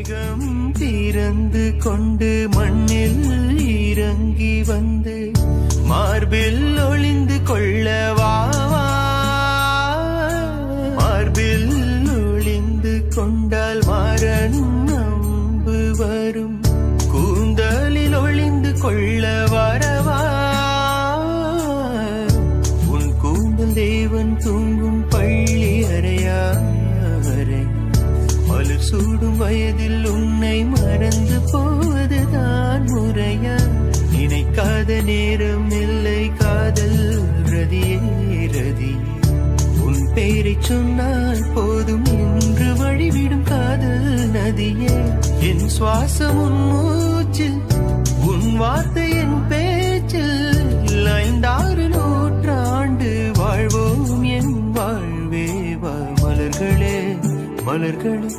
மேகம் திறந்து கொண்டு மண்ணில் இறங்கி வந்து மார்பில் ஒளிந்து கொள்ளவா, மார்பில் ஒளிந்து கொண்டால் மாறன் அம்பு வரும், கூந்தலில் ஒளிந்து கொள்ள வரவா, உன் கூந்தல் தேவன் தூங்கும் பள்ளி அறையா, மலர் சூடும் வயதில் உன்னை மறந்து போவதுதான் முறையா, நினைக்காத நேரம் இல்லை காதல் ரதியே ரதியே, உன் பெயரை சொன்னால் போதும் என்று வழிவிடும் காதல் நதியே, என் சுவாசம் உன் மூச்சில், உன் வார்த்தை என் பேச்சில், 5-6 நூற்றாண்டு வாழ்வோம் என் வாழ்வே வா, மலர்களே மலர்களே.